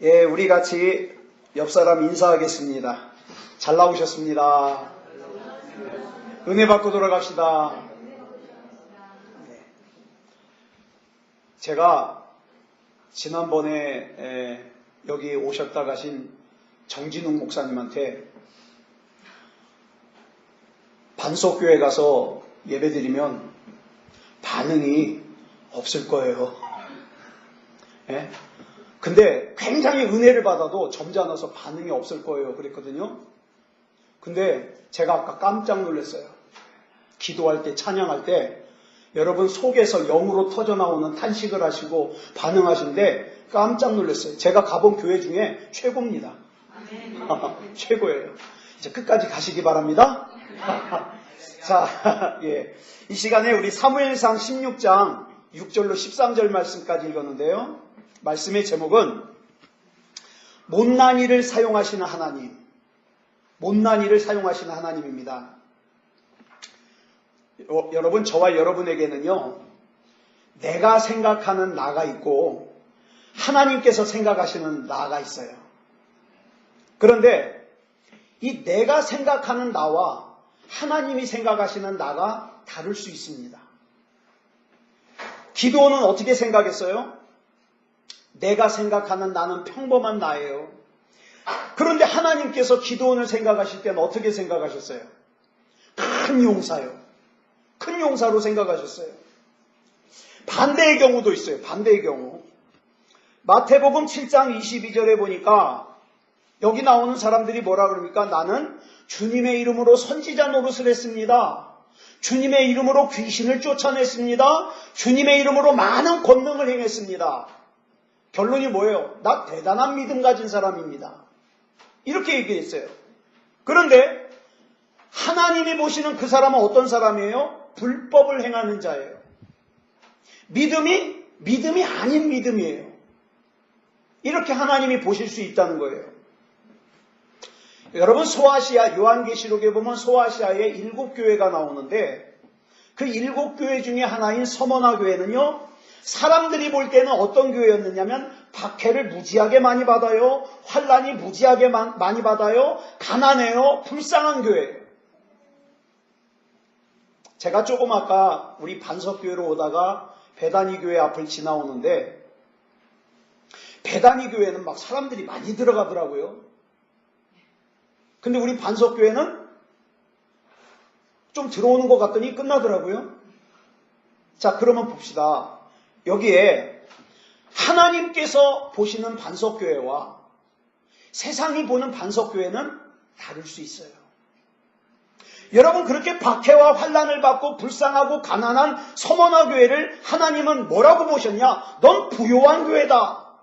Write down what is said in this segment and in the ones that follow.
예, 우리 같이 옆 사람 인사하겠습니다. 잘 나오셨습니다. 은혜 받고 돌아갑시다. 제가 지난번에 여기 오셨다 가신 정진웅 목사님한테 반석교회 가서 예배드리면 반응이 없을 거예요. 예? 근데 굉장히 은혜를 받아도 점잖아서 반응이 없을 거예요. 그랬거든요. 근데 제가 아까 깜짝 놀랐어요. 기도할 때, 찬양할 때 여러분 속에서 영으로 터져나오는 탄식을 하시고 반응하시는데 깜짝 놀랐어요. 제가 가본 교회 중에 최고입니다. 최고예요. 이제 끝까지 가시기 바랍니다. 자, 예. 이 시간에 우리 사무엘상 16장 6절로 13절 말씀까지 읽었는데요. 말씀의 제목은 못난 이를 사용하시는 하나님, 못난 이를 사용하시는 하나님입니다. 여러분, 저와 여러분에게는요, 내가 생각하는 나가 있고 하나님께서 생각하시는 나가 있어요. 그런데 이 내가 생각하는 나와 하나님이 생각하시는 나가 다를 수 있습니다. 기도는 어떻게 생각했어요? 내가 생각하는 나는 평범한 나예요. 그런데 하나님께서 기도원을 생각하실 때는 어떻게 생각하셨어요? 큰 용사요. 큰 용사로 생각하셨어요. 반대의 경우도 있어요. 반대의 경우. 마태복음 7장 22절에 보니까 여기 나오는 사람들이 뭐라 그럽니까? 나는 주님의 이름으로 선지자 노릇을 했습니다. 주님의 이름으로 귀신을 쫓아냈습니다. 주님의 이름으로 많은 권능을 행했습니다. 결론이 뭐예요? 나 대단한 믿음 가진 사람입니다. 이렇게 얘기했어요. 그런데 하나님이 보시는 그 사람은 어떤 사람이에요? 불법을 행하는 자예요. 믿음이 아닌 믿음이에요. 이렇게 하나님이 보실 수 있다는 거예요. 여러분, 소아시아, 요한계시록에 보면 소아시아에 7교회가 나오는데 그 7교회 중에 하나인 서머나 교회는요, 사람들이 볼 때는 어떤 교회였느냐면 박해를 무지하게 많이 받아요. 환난이 무지하게 많이 받아요. 가난해요. 불쌍한 교회예요. 제가 조금 아까 우리 반석교회로 오다가 베다니 교회 앞을 지나오는데 베다니 교회는 막 사람들이 많이 들어가더라고요. 근데 우리 반석교회는 좀 들어오는 것 같더니 끝나더라고요. 자, 그러면 봅시다. 여기에 하나님께서 보시는 반석교회와 세상이 보는 반석교회는 다를 수 있어요. 여러분, 그렇게 박해와 환난을 받고 불쌍하고 가난한 서머나 교회를 하나님은 뭐라고 보셨냐? 넌 부요한 교회다.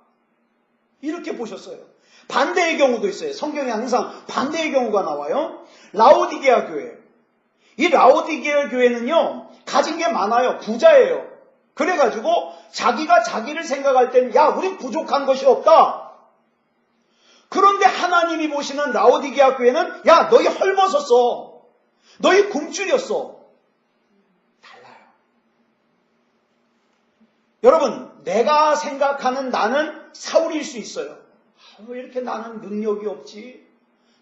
이렇게 보셨어요. 반대의 경우도 있어요. 성경에 항상 반대의 경우가 나와요. 라오디게아 교회. 이 라오디게아 교회는요, 가진 게 많아요. 부자예요. 그래가지고 자기가 자기를 생각할 때는 야, 우리 부족한 것이 없다. 그런데 하나님이 보시는 라오디게아 교회는 야, 너희 헐벗었어. 너희 굶주렸어. 달라요. 여러분, 내가 생각하는 나는 사울일 수 있어요. 왜 이렇게 나는 능력이 없지?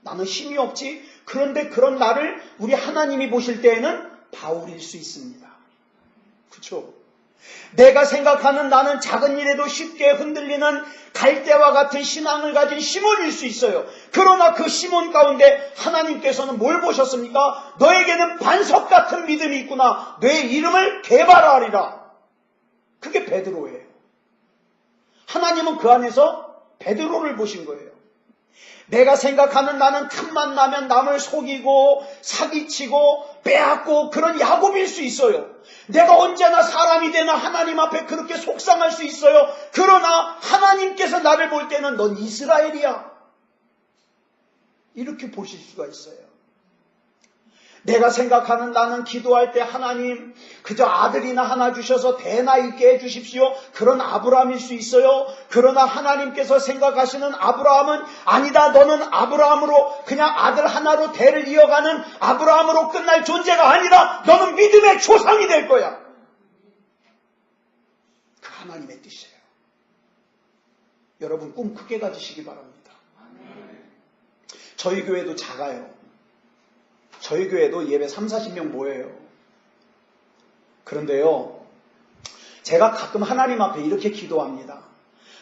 나는 힘이 없지? 그런데 그런 나를 우리 하나님이 보실 때에는 바울일 수 있습니다. 그렇죠? 내가 생각하는 나는 작은 일에도 쉽게 흔들리는 갈대와 같은 신앙을 가진 시몬일 수 있어요. 그러나 그 시몬 가운데 하나님께서는 뭘 보셨습니까? 너에게는 반석 같은 믿음이 있구나. 내 이름을 개발하리라. 그게 베드로예요. 하나님은 그 안에서 베드로를 보신 거예요. 내가 생각하는 나는 틈만 나면 남을 속이고 사기치고 빼앗고 그런 야곱일 수 있어요. 내가 언제나 사람이 되나 하나님 앞에 그렇게 속상할 수 있어요. 그러나 하나님께서 나를 볼 때는 넌 이스라엘이야. 이렇게 보실 수가 있어요. 내가 생각하는 나는 기도할 때 하나님 그저 아들이나 하나 주셔서 대나 있게 해주십시오. 그런 아브라함일 수 있어요. 그러나 하나님께서 생각하시는 아브라함은 아니다. 너는 아브라함으로 그냥 아들 하나로 대를 이어가는 아브라함으로 끝날 존재가 아니라 너는 믿음의 조상이 될 거야. 그 하나님의 뜻이에요. 여러분 꿈 크게 가지시기 바랍니다. 저희 교회도 작아요. 저희 교회도 예배 30-40명 모여요. 그런데요, 제가 가끔 하나님 앞에 이렇게 기도합니다.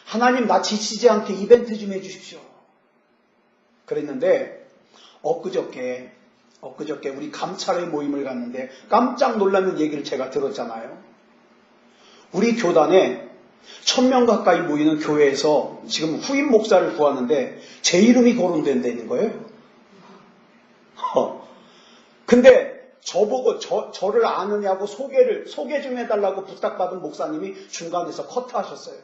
하나님, 나 지치지 않게 이벤트 좀 해주십시오. 그랬는데 엊그저께 우리 감찰의 모임을 갔는데 깜짝 놀라는 얘기를 제가 들었잖아요. 우리 교단에 1000명 가까이 모이는 교회에서 지금 후임 목사를 구하는데 제 이름이 거론된다는 거예요. 근데 저보고 저를 아느냐고 소개 좀 해달라고 부탁받은 목사님이 중간에서 커트하셨어요.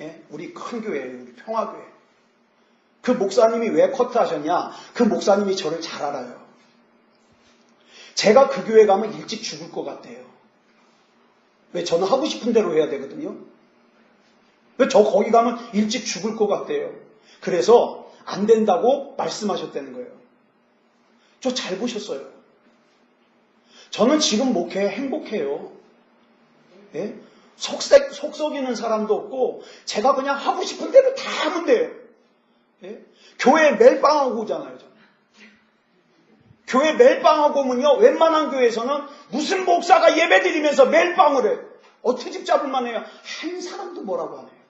예? 우리 큰 교회예요. 우리 평화교회. 그 목사님이 왜 커트하셨냐? 그 목사님이 저를 잘 알아요. 제가 그 교회 가면 일찍 죽을 것 같아요. 왜? 저는 하고 싶은 대로 해야 되거든요. 왜? 저 거기 가면 일찍 죽을 것 같아요. 그래서 안 된다고 말씀하셨다는 거예요. 저 잘 보셨어요. 저는 지금 목회에 행복해요. 예? 속 썩이는 사람도 없고 제가 그냥 하고 싶은 대로 다 하면 돼요. 예? 교회 멜빵하고 오잖아요. 저는. 교회 멜빵하고 오면요, 웬만한 교회에서는 무슨 목사가 예배드리면서 멜빵을 해. 트집 잡을만 해요. 한 사람도 뭐라고 안 해요.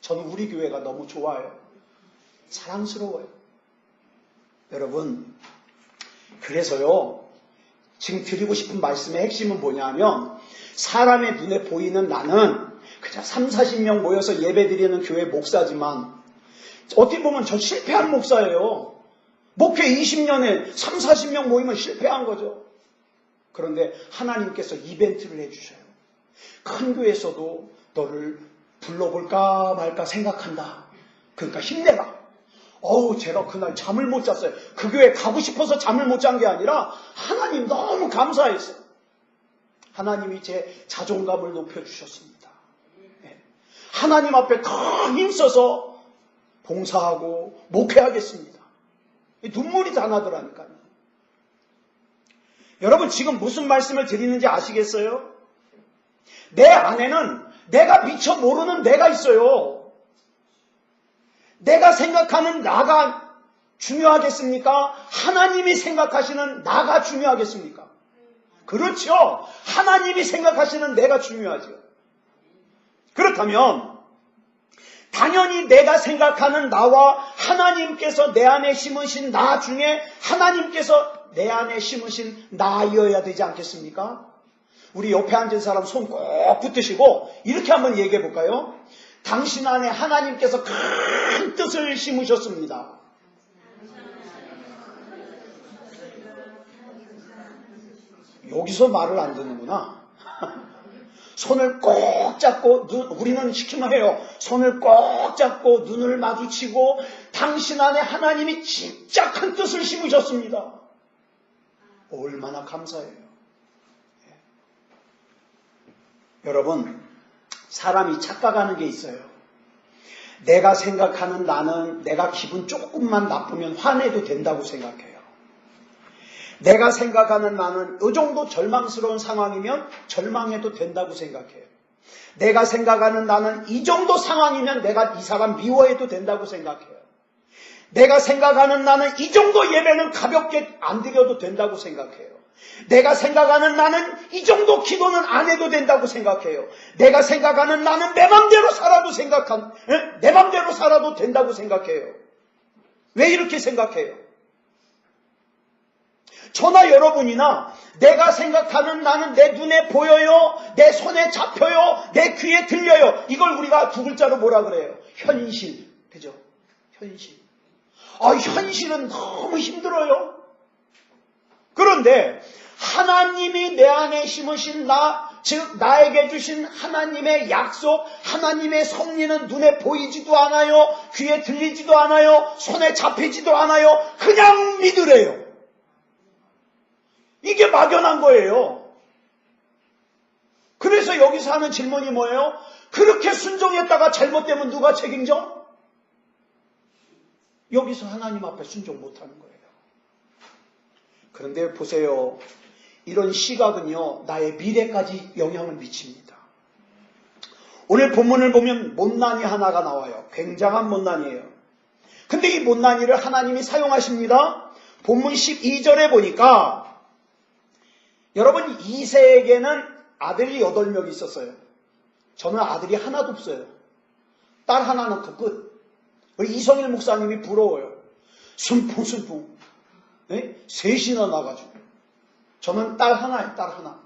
저는 우리 교회가 너무 좋아요. 사랑스러워요. 여러분, 그래서요, 지금 드리고 싶은 말씀의 핵심은 뭐냐면, 사람의 눈에 보이는 나는 그냥 30-40명 모여서 예배드리는 교회 목사지만, 어떻게 보면 저 실패한 목사예요. 목회 20년에 30-40명 모이면 실패한 거죠. 그런데 하나님께서 이벤트를 해주셔요. 큰 교회에서도 너를 불러볼까 말까 생각한다. 그러니까 힘내라. 제가 그날 잠을 못 잤어요. 그 교회 가고 싶어서 잠을 못 잔 게 아니라 하나님 너무 감사했어요. 하나님이 제 자존감을 높여주셨습니다. 하나님 앞에 큰 힘써서 봉사하고 목회하겠습니다. 눈물이 다 나더라니까요. 여러분, 지금 무슨 말씀을 드리는지 아시겠어요? 내 안에는 내가 미처 모르는 내가 있어요. 내가 생각하는 나가 중요하겠습니까? 하나님이 생각하시는 나가 중요하겠습니까? 그렇죠. 하나님이 생각하시는 내가 중요하죠. 그렇다면 당연히 내가 생각하는 나와 하나님께서 내 안에 심으신 나 중에 하나님께서 내 안에 심으신 나이어야 되지 않겠습니까? 우리 옆에 앉은 사람 손 꼭 붙으시고 이렇게 한번 얘기해 볼까요? 당신 안에 하나님께서 큰 뜻을 심으셨습니다. 여기서 말을 안 듣는구나. 손을 꼭 잡고, 우리는 시키면 해요. 손을 꼭 잡고 눈을 마주치고 당신 안에 하나님이 진짜 큰 뜻을 심으셨습니다. 얼마나 감사해요. 여러분, 사람이 착각하는 게 있어요. 내가 생각하는 나는 내가 기분 조금만 나쁘면 화내도 된다고 생각해요. 내가 생각하는 나는 이 정도 절망스러운 상황이면 절망해도 된다고 생각해요. 내가 생각하는 나는 이 정도 상황이면 내가 이 사람 미워해도 된다고 생각해요. 내가 생각하는 나는 이 정도 예배는 가볍게 안 드려도 된다고 생각해요. 내가 생각하는 나는 이 정도 기도는 안 해도 된다고 생각해요. 내가 생각하는 나는 내 맘대로 살아도 된다고 생각해요. 왜 이렇게 생각해요? 저나 여러분이나 내가 생각하는 나는 내 눈에 보여요, 내 손에 잡혀요, 내 귀에 들려요. 이걸 우리가 두 글자로 뭐라 그래요? 현실. 그죠? 현실. 현실은 너무 힘들어요. 그런데 하나님이 내 안에 심으신 나, 즉 나에게 주신 하나님의 약속, 하나님의 섭리는 눈에 보이지도 않아요, 귀에 들리지도 않아요, 손에 잡히지도 않아요. 그냥 믿으래요. 이게 막연한 거예요. 그래서 여기서 하는 질문이 뭐예요? 그렇게 순종했다가 잘못되면 누가 책임져? 여기서 하나님 앞에 순종 못하는 거예요. 그런데 보세요. 이런 시각은요, 나의 미래까지 영향을 미칩니다. 오늘 본문을 보면 못난이 하나가 나와요. 굉장한 못난이에요. 근데 이 못난이를 하나님이 사용하십니다. 본문 12절에 보니까 여러분 이새에게는 아들이 8명 있었어요. 저는 아들이 하나도 없어요. 딸 하나 넣고 끝. 우리 이성일 목사님이 부러워요. 순풍순풍. 네? 셋이나 나가지고. 저는 딸 하나예요. 딸 하나.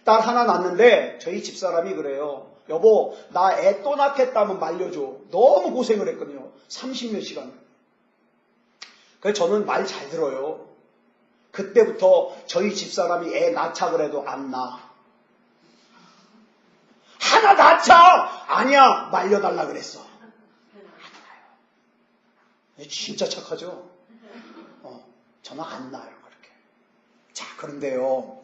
딸 하나 낳는데 저희 집사람이 그래요. 여보 나 애 또 낳겠다면 말려줘. 너무 고생을 했거든요. 30몇 시간. 그래서 저는 말 잘 들어요. 그때부터 저희 집사람이 애 낳자 그래도 안 낳아. 하나 낳자! 아니야 말려달라 그랬어. 진짜 착하죠? 저는 안 낳아요 그렇게. 자 그런데요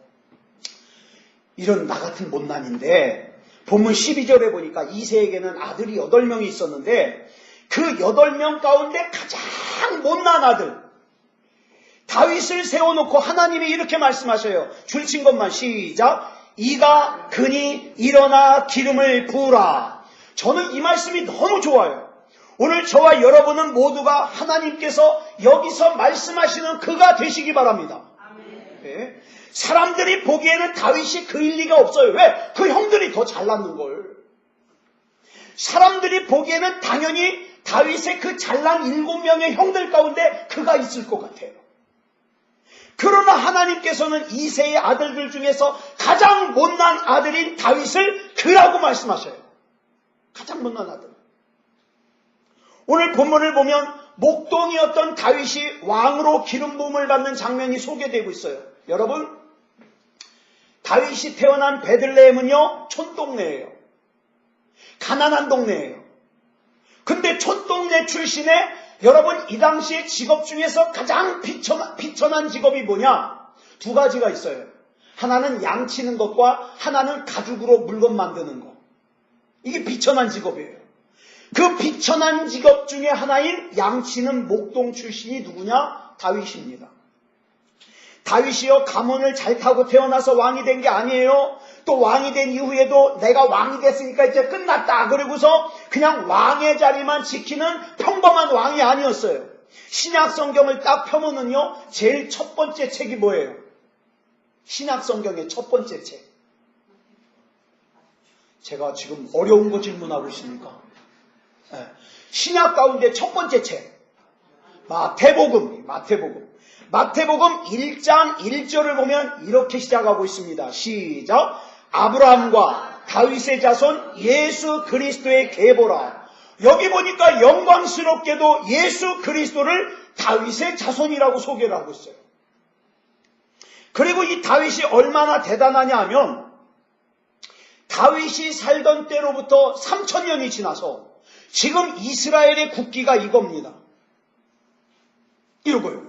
이런 나 같은 못난인데 본문 12절에 보니까 이새에게는 아들이 8명이 있었는데 그 8명 가운데 가장 못난 아들 다윗을 세워놓고 하나님이 이렇게 말씀하셔요. 줄친 것만 시작. 이가 그니 일어나 기름을 부으라. 저는 이 말씀이 너무 좋아요. 오늘 저와 여러분은 모두가 하나님께서 여기서 말씀하시는 그가 되시기 바랍니다. 네. 사람들이 보기에는 다윗이 그일 리가 없어요. 왜? 그 형들이 더 잘났는 걸. 사람들이 보기에는 당연히 다윗의 그 잘난 7명의 형들 가운데 그가 있을 것 같아요. 그러나 하나님께서는 이새의 아들들 중에서 가장 못난 아들인 다윗을 그라고 말씀하셔요. 가장 못난 아들. 오늘 본문을 보면 목동이었던 다윗이 왕으로 기름 부음을 받는 장면이 소개되고 있어요. 여러분 다윗이 태어난 베들레헴은요 촌동네예요. 가난한 동네예요. 근데 촌동네 출신의 여러분 이 당시의 직업 중에서 가장 비천한 직업이 뭐냐? 2가지가 있어요. 하나는 양 치는 것과 하나는 가죽으로 물건 만드는 것. 이게 비천한 직업이에요. 그 비천한 직업 중에 하나인 양 치는 목동 출신이 누구냐? 다윗입니다. 다윗이요 가문을 잘 타고 태어나서 왕이 된 게 아니에요. 또 왕이 된 이후에도 내가 왕이 됐으니까 이제 끝났다 그러고서 그냥 왕의 자리만 지키는 평범한 왕이 아니었어요. 신약 성경을 딱 펴보면요 제일 첫 번째 책이 뭐예요? 신약 성경의 첫 번째 책. 제가 지금 어려운 거 질문하고 있습니까? 네. 신약 가운데 첫 번째 책 마태복음 1장 1절을 보면 이렇게 시작하고 있습니다. 시작. 아브라함과 다윗의 자손 예수 그리스도의 계보라. 여기 보니까 영광스럽게도 예수 그리스도를 다윗의 자손이라고 소개를 하고 있어요. 그리고 이 다윗이 얼마나 대단하냐 하면 다윗이 살던 때로부터 3000년이 지나서 지금 이스라엘의 국기가 이겁니다. 이거요.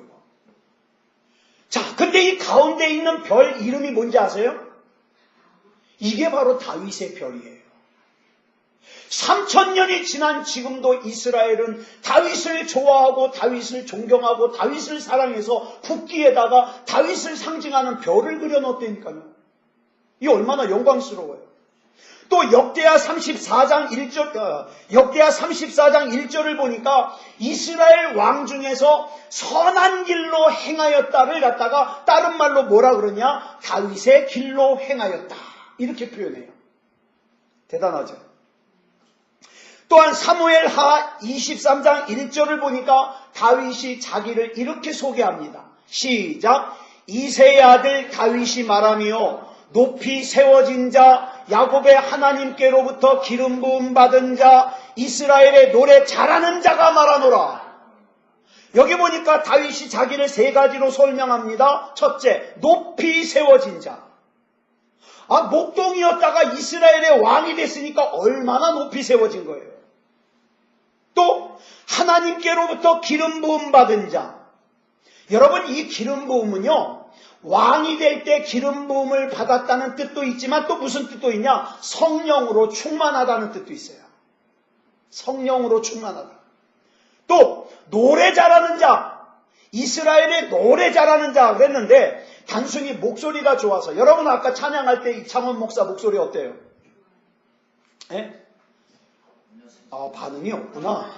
자, 근데 이 가운데 있는 별 이름이 뭔지 아세요? 이게 바로 다윗의 별이에요. 3000년이 지난 지금도 이스라엘은 다윗을 좋아하고 다윗을 존경하고 다윗을 사랑해서 국기에다가 다윗을 상징하는 별을 그려놓았다니까요. 이게 얼마나 영광스러워요. 또 역대하 34장 1절을 보니까 이스라엘 왕 중에서 선한 길로 행하였다를 갖다가 다른 말로 뭐라 그러냐? 다윗의 길로 행하였다. 이렇게 표현해요. 대단하죠. 또한 사무엘하 23장 1절을 보니까 다윗이 자기를 이렇게 소개합니다. 시작. 이새의 아들 다윗이 말하며 높이 세워진 자 야곱의 하나님께로부터 기름 부음 받은 자 이스라엘의 노래 잘하는 자가 말하노라. 여기 보니까 다윗이 자기를 3가지로 설명합니다. 첫째, 높이 세워진 자. 목동이었다가 이스라엘의 왕이 됐으니까 얼마나 높이 세워진 거예요. 또 하나님께로부터 기름 부음 받은 자. 여러분 이 기름 부음은요 왕이 될 때 기름 부음을 받았다는 뜻도 있지만 또 무슨 뜻도 있냐? 성령으로 충만하다는 뜻도 있어요. 성령으로 충만하다. 또 노래 잘하는 자. 이스라엘의 노래 잘하는 자 그랬는데 단순히 목소리가 좋아서 여러분 아까 찬양할 때 이창원 목사 목소리 어때요? 네? 반응이 없구나.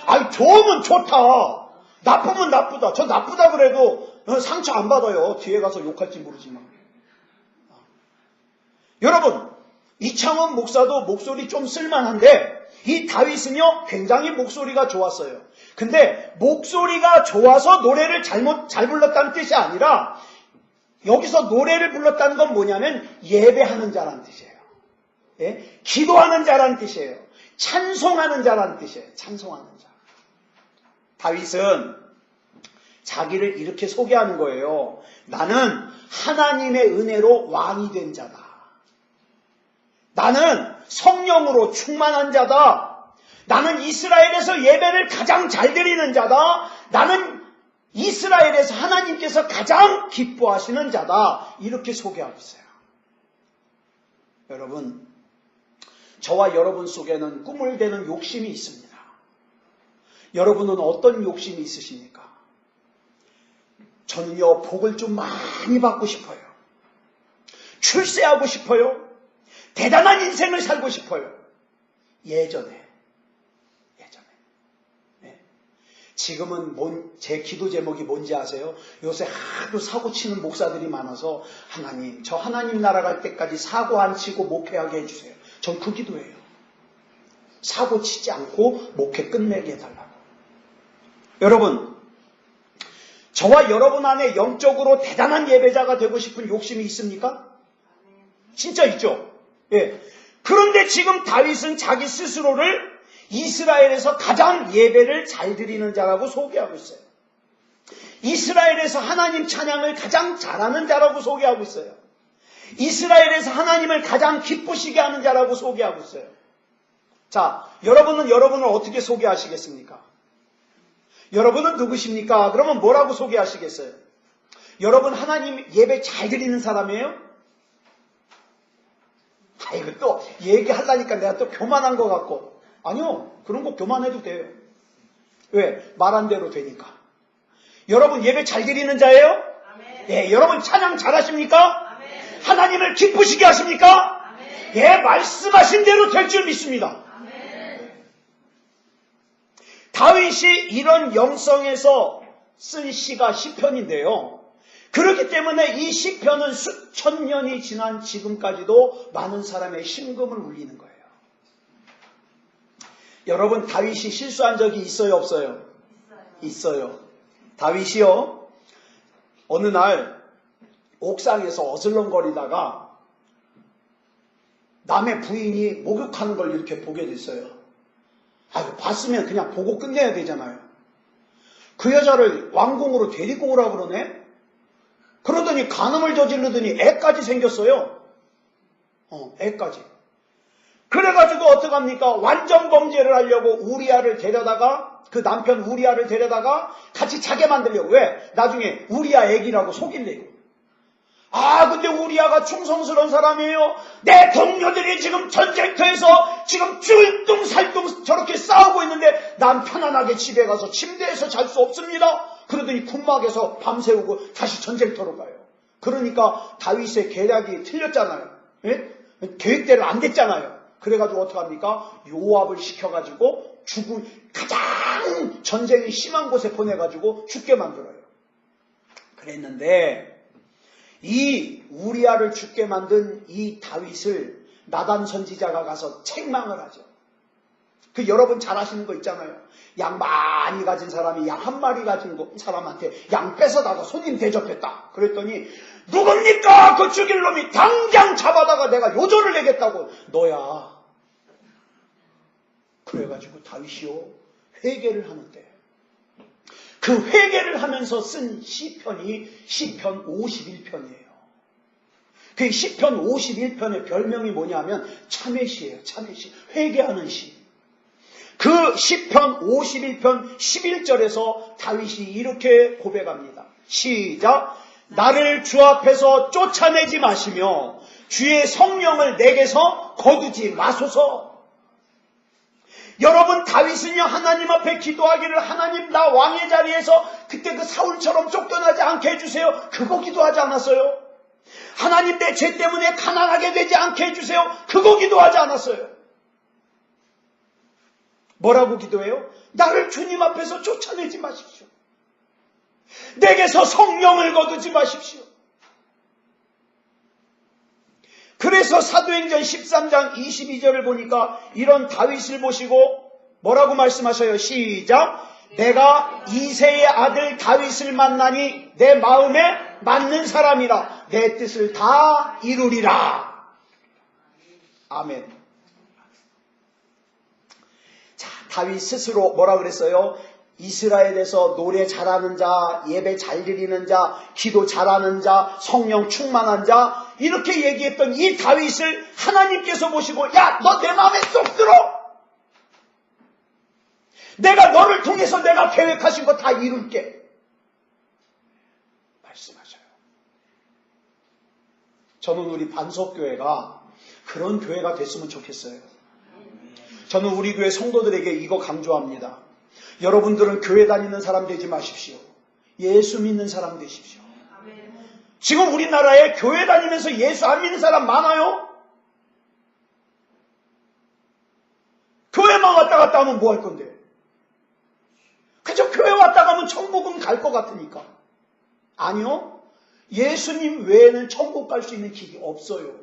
아니, 좋으면 좋다. 나쁘면 나쁘다. 저 나쁘다 그래도 상처 안 받아요. 뒤에 가서 욕할지 모르지만. 여러분, 이창원 목사도 목소리 좀 쓸만한데 이 다윗은요 굉장히 목소리가 좋았어요. 근데 목소리가 좋아서 노래를 잘 불렀다는 뜻이 아니라 여기서 노래를 불렀다는 건 뭐냐면 예배하는 자라는 뜻이에요. 예? 기도하는 자라는 뜻이에요. 찬송하는 자라는 뜻이에요. 찬송하는 자. 다윗은 자기를 이렇게 소개하는 거예요. 나는 하나님의 은혜로 왕이 된 자다. 나는 성령으로 충만한 자다. 나는 이스라엘에서 예배를 가장 잘 드리는 자다. 나는 이스라엘에서 하나님께서 가장 기뻐하시는 자다. 이렇게 소개하고 있어요. 여러분, 저와 여러분 속에는 꿈을 대는 욕심이 있습니다. 여러분은 어떤 욕심이 있으십니까? 저는요, 복을 좀 많이 받고 싶어요. 출세하고 싶어요. 대단한 인생을 살고 싶어요. 예전에. 네. 지금은 제 기도 제목이 뭔지 아세요? 요새 하도 사고 치는 목사들이 많아서 하나님, 저 하나님 나라 갈 때까지 사고 안 치고 목회하게 해주세요. 전 그 기도예요. 사고 치지 않고 목회 끝내게 해달라고. 여러분, 저와 여러분 안에 영적으로 대단한 예배자가 되고 싶은 욕심이 있습니까? 진짜 있죠? 예. 그런데 지금 다윗은 자기 스스로를 이스라엘에서 가장 예배를 잘 드리는 자라고 소개하고 있어요. 이스라엘에서 하나님 찬양을 가장 잘하는 자라고 소개하고 있어요. 이스라엘에서 하나님을 가장 기쁘시게 하는 자라고 소개하고 있어요. 자, 여러분은 여러분을 어떻게 소개하시겠습니까? 여러분은 누구십니까? 그러면 뭐라고 소개하시겠어요? 여러분 하나님 예배 잘 드리는 사람이에요? 이거 또 얘기하려니까 내가 또 교만한 것 같고. 아니요, 그런 거 교만해도 돼요. 왜? 말한 대로 되니까. 여러분 예배 잘 드리는 자예요? 아멘. 예, 여러분 찬양 잘하십니까? 아멘. 하나님을 기쁘시게 하십니까? 아멘. 예, 말씀하신 대로 될 줄 믿습니다. 아멘. 다윗이 이런 영성에서 쓴 시가 시편인데요. 그렇기 때문에 이 시편은 수천 년이 지난 지금까지도 많은 사람의 심금을 울리는 거예요. 여러분, 다윗이 실수한 적이 있어요, 없어요? 있어요. 다윗이요, 어느 날 옥상에서 어슬렁거리다가 남의 부인이 목욕하는 걸 이렇게 보게 됐어요. 봤으면 그냥 보고 끝내야 되잖아요. 그 여자를 왕궁으로 데리고 오라 그러네? 그러더니 간음을 저지르더니 애까지 생겼어요. 애까지. 그래가지고 어떡합니까? 완전 범죄를 하려고 우리아를 데려다가, 그 남편 우리아를 데려다가 같이 자게 만들려고. 왜? 나중에 우리아 애기라고 속이려고. 근데 우리아가 충성스러운 사람이에요. 내 동료들이 지금 전쟁터에서 지금 쭈뚱살뚱 저렇게 싸우고 있는데 난 편안하게 집에 가서 침대에서 잘 수 없습니다. 그러더니 군막에서 밤새우고 다시 전쟁터로 가요. 그러니까 다윗의 계략이 틀렸잖아요. 예? 계획대로 안 됐잖아요. 그래가지고 어떡합니까? 요압을 시켜가지고 가장 전쟁이 심한 곳에 보내가지고 죽게 만들어요. 그랬는데 이 우리아를 죽게 만든 이 다윗을 나단 선지자가 가서 책망을 하죠. 여러분 잘 아시는 거 있잖아요. 양 많이 가진 사람이 양 한 마리 가진 사람한테 양 뺏어다가 손님 대접했다. 그랬더니 누굽니까? 그 죽일 놈이 당장 잡아다가 내가 요절을 내겠다고. 너야. 그래가지고 다윗이요 회개를 하는데 그 회개를 하면서 쓴 시편이 시편 51편이에요. 그 시편 51편의 별명이 뭐냐면 참회시예요. 참회시. 회개하는 시. 그 시편 51편 11절에서 다윗이 이렇게 고백합니다. 시작. 나를 주 앞에서 쫓아내지 마시며 주의 성령을 내게서 거두지 마소서. 여러분, 다윗은요 하나님 앞에 기도하기를 하나님 나 왕의 자리에서 그때 그 사울처럼 쫓겨나지 않게 해주세요. 그거 기도하지 않았어요. 하나님 내 죄 때문에 가난하게 되지 않게 해주세요. 그거 기도하지 않았어요. 뭐라고 기도해요? 나를 주님 앞에서 쫓아내지 마십시오. 내게서 성령을 거두지 마십시오. 그래서 사도행전 13장 22절을 보니까 이런 다윗을 보시고 뭐라고 말씀하셔요? 시작. 내가 이새의 아들 다윗을 만나니 내 마음에 맞는 사람이라 내 뜻을 다 이루리라. 아멘. 자, 다윗 스스로 뭐라 그랬어요? 이스라엘에서 노래 잘하는 자, 예배 잘 드리는 자, 기도 잘하는 자, 성령 충만한 자, 이렇게 얘기했던 이 다윗을 하나님께서 보시고, 야, 너 내 마음에 쏙 들어! 내가 너를 통해서 내가 계획하신 거 다 이룰게. 말씀하셔요. 저는 우리 반석교회가 그런 교회가 됐으면 좋겠어요. 저는 우리 교회 성도들에게 이거 강조합니다. 여러분들은 교회 다니는 사람 되지 마십시오. 예수 믿는 사람 되십시오. 지금 우리나라에 교회 다니면서 예수 안 믿는 사람 많아요? 교회만 왔다 갔다 하면 뭐 할 건데? 그저 교회 왔다 가면 천국은 갈 것 같으니까. 아니요. 예수님 외에는 천국 갈 수 있는 길이 없어요.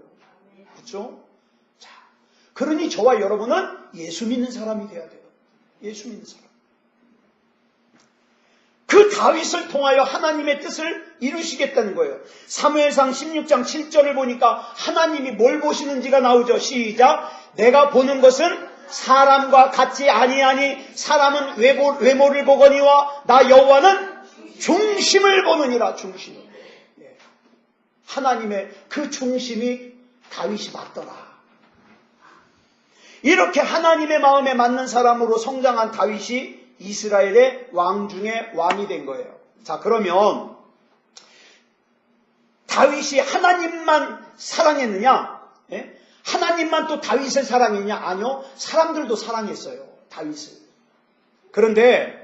그렇죠? 자, 그러니 저와 여러분은 예수 믿는 사람이 돼야 돼요. 예수 믿는 사람. 그 다윗을 통하여 하나님의 뜻을 이루시겠다는 거예요. 사무엘상 16장 7절을 보니까 하나님이 뭘 보시는지가 나오죠. 시작. 내가 보는 것은 사람과 같지 아니하니 사람은 외모를 보거니와 나 여호와는 중심을 보느니라. 중심을. 하나님의 그 중심이 다윗이 맞더라. 이렇게 하나님의 마음에 맞는 사람으로 성장한 다윗이 이스라엘의 왕 중에 왕이 된 거예요. 자, 그러면 다윗이 하나님만 사랑했느냐? 예? 하나님만 또 다윗을 사랑했냐? 아니요. 사람들도 사랑했어요. 다윗을. 그런데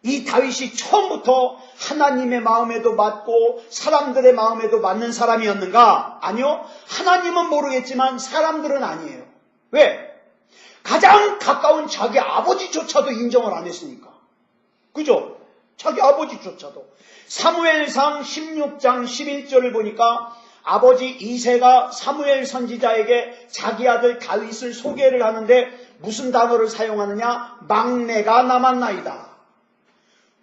이 다윗이 처음부터 하나님의 마음에도 맞고 사람들의 마음에도 맞는 사람이었는가? 아니요. 하나님은 모르겠지만 사람들은 아니에요. 왜? 가장 가까운 자기 아버지조차도 인정을 안 했으니까. 그죠? 자기 아버지조차도. 사무엘상 16장 11절을 보니까 아버지 이새가 사무엘 선지자에게 자기 아들 다윗을 소개를 하는데 무슨 단어를 사용하느냐? 막내가 남았나이다.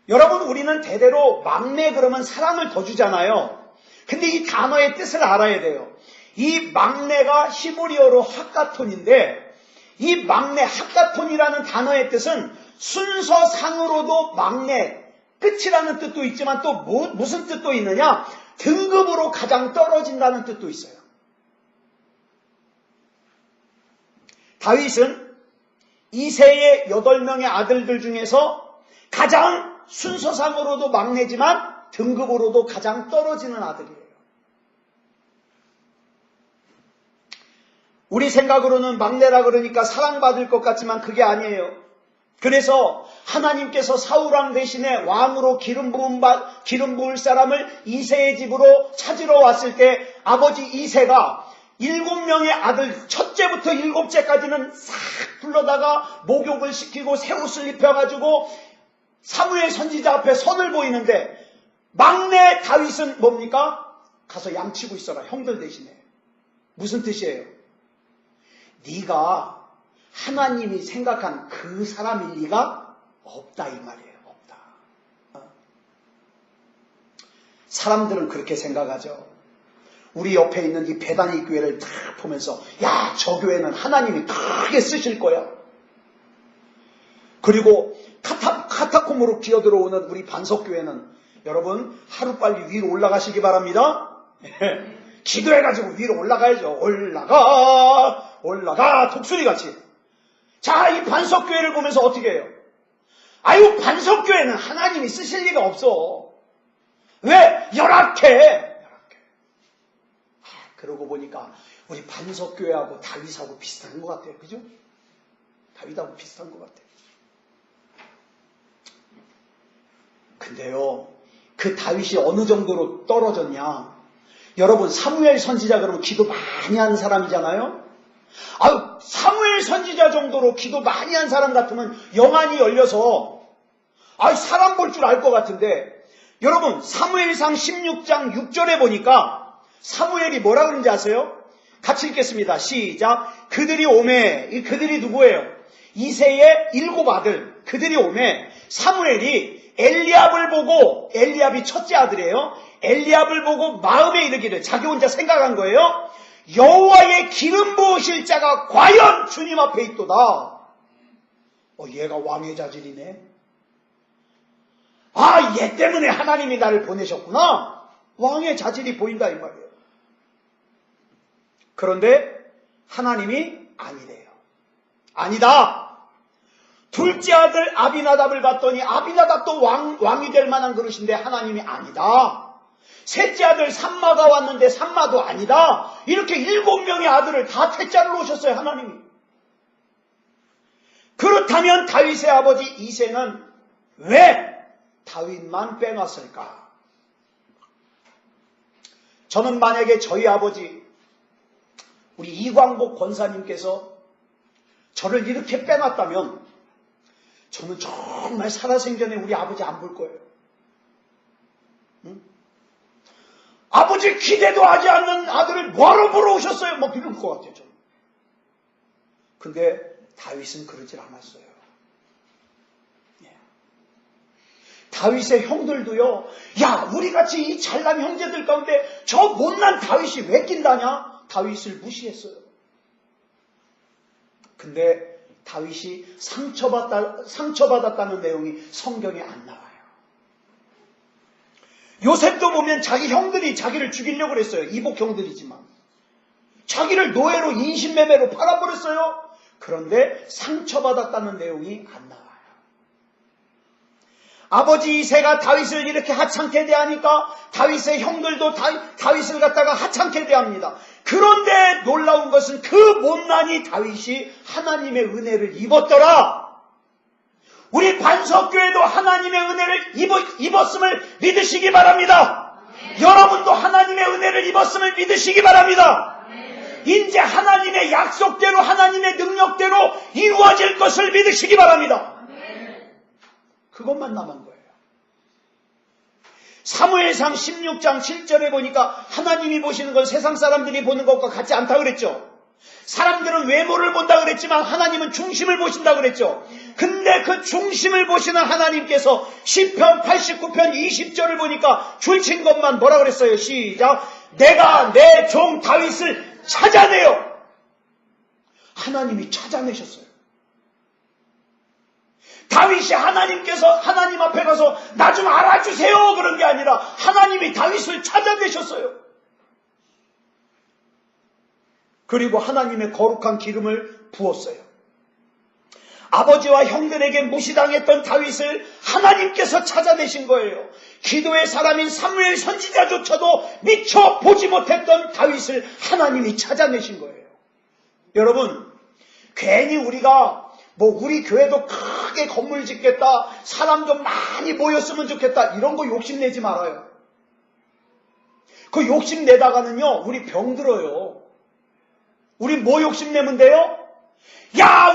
여러분, 우리는 대대로 막내 그러면 사랑을 더 주잖아요. 근데 이 단어의 뜻을 알아야 돼요. 이 막내가 히브리어로 학가톤인데 이 막내 학가톤이라는 단어의 뜻은 순서상으로도 막내, 끝이라는 뜻도 있지만 또 무슨 뜻도 있느냐? 등급으로 가장 떨어진다는 뜻도 있어요. 다윗은 이새의 8명의 아들들 중에서 가장 순서상으로도 막내지만 등급으로도 가장 떨어지는 아들이에요. 우리 생각으로는 막내라 그러니까 사랑받을 것 같지만 그게 아니에요. 그래서 하나님께서 사울왕 대신에 왕으로 기름 부을 사람을 이새의 집으로 찾으러 왔을 때 아버지 이새가 7명의 아들 첫째부터 7째까지는 싹 불러다가 목욕을 시키고 새 옷을 입혀가지고 사무엘 선지자 앞에 선을 보이는데 막내 다윗은 뭡니까? 가서 양치고 있어라. 형들 대신에. 무슨 뜻이에요? 네가 하나님이 생각한 그 사람일 리가 없다 이 말이에요. 없다. 사람들은 그렇게 생각하죠. 우리 옆에 있는 이 베다니 교회를 다 보면서 야, 저 교회는 하나님이 크게 쓰실 거야. 그리고 카타콤으로 기어들어오는 우리 반석교회는 여러분 하루빨리 위로 올라가시기 바랍니다. 기도해가지고 위로 올라가야죠. 올라가 독수리같이. 자, 이 반석교회를 보면서 어떻게 해요? 아유, 반석교회는 하나님이 쓰실 리가 없어. 왜? 열악해. 그러고 보니까 우리 반석교회하고 다윗하고 비슷한 것 같아요. 그죠? 다윗하고 비슷한 것 같아요. 근데요, 그 다윗이 어느 정도로 떨어졌냐? 여러분, 사무엘 선지자 그러면 기도 많이 하는 사람이잖아요? 아유, 사무엘 선지자 정도로 기도 많이 한 사람 같으면 영안이 열려서 사람 볼 줄 알 것 같은데, 여러분 사무엘상 16장 6절에 보니까 사무엘이 뭐라 그런지 아세요? 같이 읽겠습니다. 시작. 그들이 오매, 그들이 누구예요? 이새의 7 아들, 그들이 오매 사무엘이 엘리압을 보고, 엘리압이 첫째 아들이에요. 엘리압을 보고 마음에 이르기를, 자기 혼자 생각한 거예요. 여호와의 기름 부으실 자가 과연 주님 앞에 있도다. 얘가 왕의 자질이네. 얘 때문에 하나님이 나를 보내셨구나. 왕의 자질이 보인다 이 말이에요. 그런데 하나님이 아니래요. 아니다. 둘째 아들 아비나답을 봤더니 아비나답도 왕이 될 만한 그릇인데 하나님이 아니다. 셋째 아들 삼마가 왔는데 삼마도 아니다. 이렇게 7명의 아들을 다 퇴짜를 놓으셨어요, 하나님이. 그렇다면 다윗의 아버지 이새는 왜 다윗만 빼놨을까? 저는 만약에 저희 아버지, 우리 이광복 권사님께서 저를 이렇게 빼놨다면 저는 정말 살아생전에 우리 아버지 안 볼 거예요. 응? 아버지 기대도 하지 않는 아들을 뭐하러 보러 오셨어요? 이럴 것 같아요, 저는. 근데 다윗은 그러질 않았어요. 다윗의 형들도요, 우리같이 이 잘난 형제들 가운데 저 못난 다윗이 왜 낀다냐? 다윗을 무시했어요. 근데 다윗이 상처받았다는 내용이 성경에 안 나와요. 요셉도 보면 자기 형들이 자기를 죽이려고 그랬어요. 이복 형들이지만. 자기를 노예로 인신매매로 팔아버렸어요. 그런데 상처받았다는 내용이 안 나와요. 아버지 이새가 다윗을 이렇게 하찮게 대하니까 다윗의 형들도 다윗을 갖다가 하찮게 대합니다. 그런데 놀라운 것은 그 못난이 다윗이 하나님의 은혜를 입었더라. 우리 반석교회도 하나님의 은혜를 입었음을 믿으시기 바랍니다. 여러분도 하나님의 은혜를 입었음을 믿으시기 바랍니다. 이제 하나님의 약속대로, 하나님의 능력대로 이루어질 것을 믿으시기 바랍니다. 그것만 남은 거예요. 사무엘상 16장 7절에 보니까 하나님이 보시는 건 세상 사람들이 보는 것과 같지 않다 그랬죠. 사람들은 외모를 본다 그랬지만 하나님은 중심을 보신다 그랬죠. 근데 그 중심을 보시는 하나님께서 시편 89편 20절을 보니까 줄친 것만 뭐라 그랬어요? 시작. 내가 내 종 다윗을 찾아내요. 하나님이 찾아내셨어요. 다윗이 하나님 앞에 가서 나 좀 알아주세요 그런 게 아니라 하나님이 다윗을 찾아내셨어요. 그리고 하나님의 거룩한 기름을 부었어요. 아버지와 형들에게 무시당했던 다윗을 하나님께서 찾아내신 거예요. 기도의 사람인 사무엘 선지자조차도 미처 보지 못했던 다윗을 하나님이 찾아내신 거예요. 여러분, 괜히 우리가 우리 교회도 크게 건물 짓겠다, 사람 좀 많이 모였으면 좋겠다, 이런 거 욕심내지 말아요. 그 욕심내다가는요 우리 병들어요. 우리 뭐 욕심내면 돼요?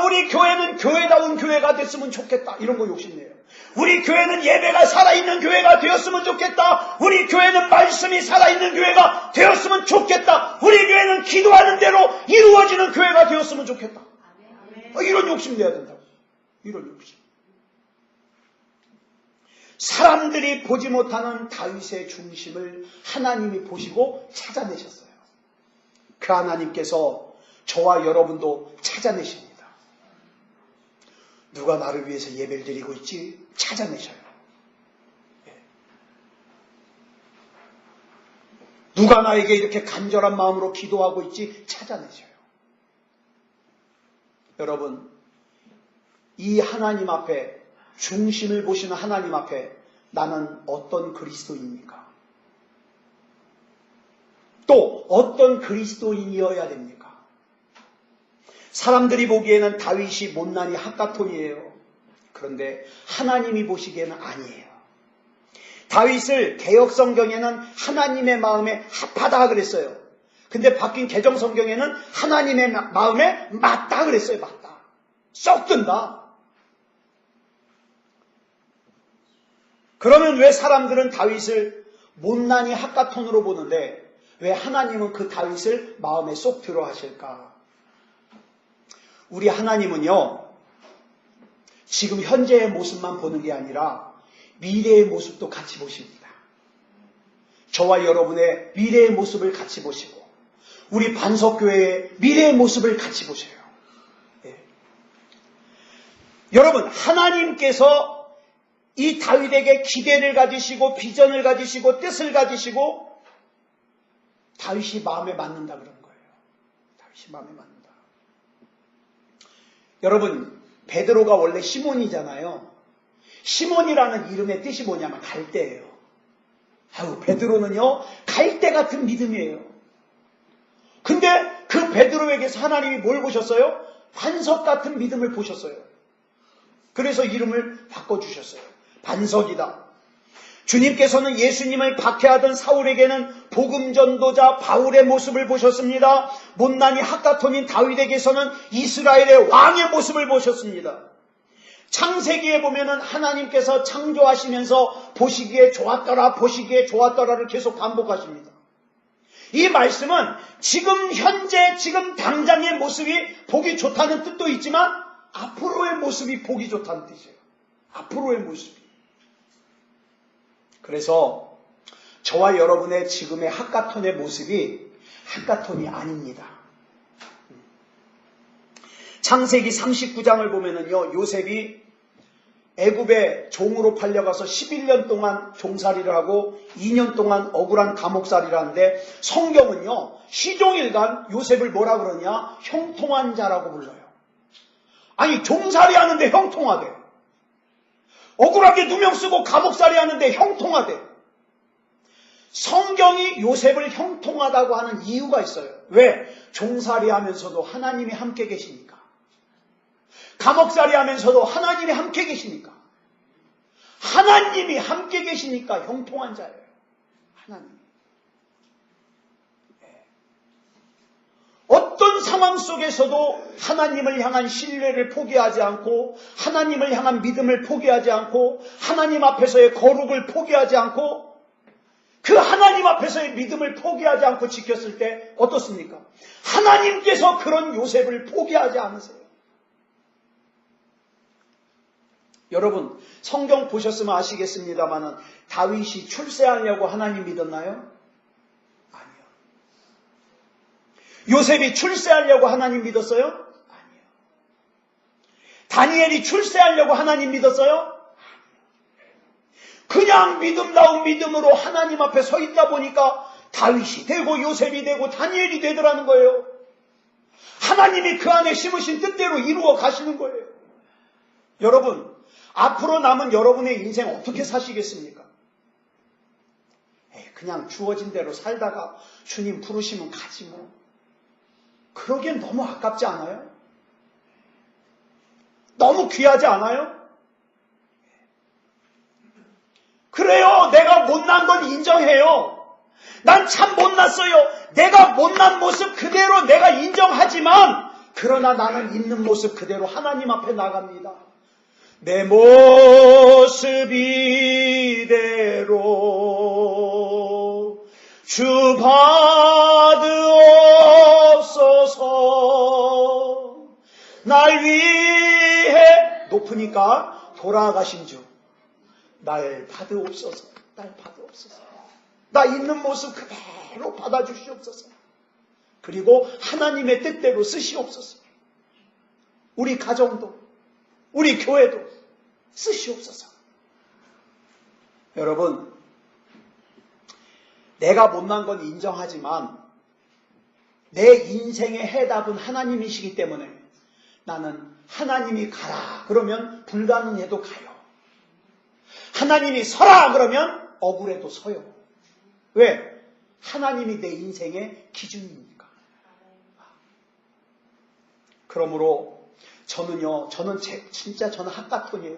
우리 교회는 교회다운 교회가 됐으면 좋겠다, 이런 거 욕심내요. 우리 교회는 예배가 살아있는 교회가 되었으면 좋겠다, 우리 교회는 말씀이 살아있는 교회가 되었으면 좋겠다, 우리 교회는 기도하는 대로 이루어지는 교회가 되었으면 좋겠다. 이런 욕심 내야 된다고. 이런 욕심. 사람들이 보지 못하는 다윗의 중심을 하나님이 보시고 찾아내셨어요. 그 하나님께서 저와 여러분도 찾아내십니다. 누가 나를 위해서 예배를 드리고 있지? 찾아내셔요. 누가 나에게 이렇게 간절한 마음으로 기도하고 있지? 찾아내셔요. 여러분, 이 하나님 앞에, 중심을 보시는 하나님 앞에 나는 어떤 그리스도인입니까? 또 어떤 그리스도인이어야 됩니까? 사람들이 보기에는 다윗이 못난이 핫가톤이에요. 그런데 하나님이 보시기에는 아니에요. 다윗을 개역성경에는 하나님의 마음에 합하다 그랬어요. 근데 바뀐 개정성경에는 하나님의 마음에 맞다 그랬어요. 맞다. 쏙 든다. 그러면 왜 사람들은 다윗을 못난이 핫가톤으로 보는데 왜 하나님은 그 다윗을 마음에 쏙 들어 하실까? 우리 하나님은요, 지금 현재의 모습만 보는 게 아니라 미래의 모습도 같이 보십니다. 저와 여러분의 미래의 모습을 같이 보시고 우리 반석교회의 미래의 모습을 같이 보세요. 예. 여러분, 하나님께서 이 다윗에게 기대를 가지시고 비전을 가지시고 뜻을 가지시고 다윗이 마음에 맞는다 그런 거예요. 다윗이 마음에 맞는다. 여러분, 베드로가 원래 시몬이잖아요. 시몬이라는 이름의 뜻이 뭐냐면 갈대예요. 아유, 베드로는요, 갈대 같은 믿음이에요. 근데 그 베드로에게서 하나님이 뭘 보셨어요? 반석 같은 믿음을 보셨어요. 그래서 이름을 바꿔주셨어요. 반석이다. 주님께서는 예수님을 박해하던 사울에게는 복음 전도자 바울의 모습을 보셨습니다. 못난이 핫가톤인 다윗에게서는 이스라엘의 왕의 모습을 보셨습니다. 창세기에 보면은 하나님께서 창조하시면서 보시기에 좋았더라를 계속 반복하십니다. 이 말씀은 지금 현재 지금 당장의 모습이 보기 좋다는 뜻도 있지만 앞으로의 모습이 보기 좋다는 뜻이에요. 앞으로의 모습이. 그래서 저와 여러분의 지금의 핫가톤의 모습이 핫가톤이 아닙니다. 창세기 39장을 보면은요, 요셉이 애굽에 종으로 팔려가서 11년 동안 종살이를 하고 2년 동안 억울한 감옥살이를 하는데 성경은요, 시종일관 요셉을 뭐라 그러냐? 형통한 자라고 불러요. 아니, 종살이 하는데 형통하대. 억울하게 누명 쓰고 감옥살이 하는데 형통하대. 성경이 요셉을 형통하다고 하는 이유가 있어요. 왜? 종살이 하면서도 하나님이 함께 계시니까. 감옥살이 하면서도 하나님이 함께 계시니까. 하나님이 함께 계시니까 형통한 자예요. 하나님. 어떤 상황 속에서도 하나님을 향한 신뢰를 포기하지 않고 하나님을 향한 믿음을 포기하지 않고 하나님 앞에서의 거룩을 포기하지 않고 그 하나님 앞에서의 믿음을 포기하지 않고 지켰을 때 어떻습니까? 하나님께서 그런 요셉을 포기하지 않으세요. 여러분, 성경 보셨으면 아시겠습니다만은 다윗이 출세하려고 하나님 믿었나요? 아니요. 요셉이 출세하려고 하나님 믿었어요? 아니요. 다니엘이 출세하려고 하나님 믿었어요? 그냥 믿음다운 믿음으로 하나님 앞에 서 있다 보니까 다윗이 되고 요셉이 되고 다니엘이 되더라는 거예요. 하나님이 그 안에 심으신 뜻대로 이루어 가시는 거예요. 여러분, 앞으로 남은 여러분의 인생 어떻게 사시겠습니까? 그냥 주어진 대로 살다가 주님 부르시면 가지 뭐. 그러기엔 너무 아깝지 않아요? 너무 귀하지 않아요? 그래요. 내가 못난 건 인정해요. 난 참 못났어요. 내가 못난 모습 그대로 내가 인정하지만 그러나 나는 있는 모습 그대로 하나님 앞에 나갑니다. 내 모습 이대로 주 받으옵소서. 날 위해 높으니까 돌아가신 주 날 받으옵소서. 날 받으옵소서. 나 있는 모습 그대로 받아주시옵소서. 그리고 하나님의 뜻대로 쓰시옵소서. 우리 가정도 우리 교회도 쓰시옵소서. 여러분, 내가 못난 건 인정하지만 내 인생의 해답은 하나님이시기 때문에 나는 하나님이 가라 그러면 불가능해도 가요. 하나님이 서라 그러면 억울해도 서요. 왜? 하나님이 내 인생의 기준이니까. 그러므로 저는 진짜 핫가톤이에요.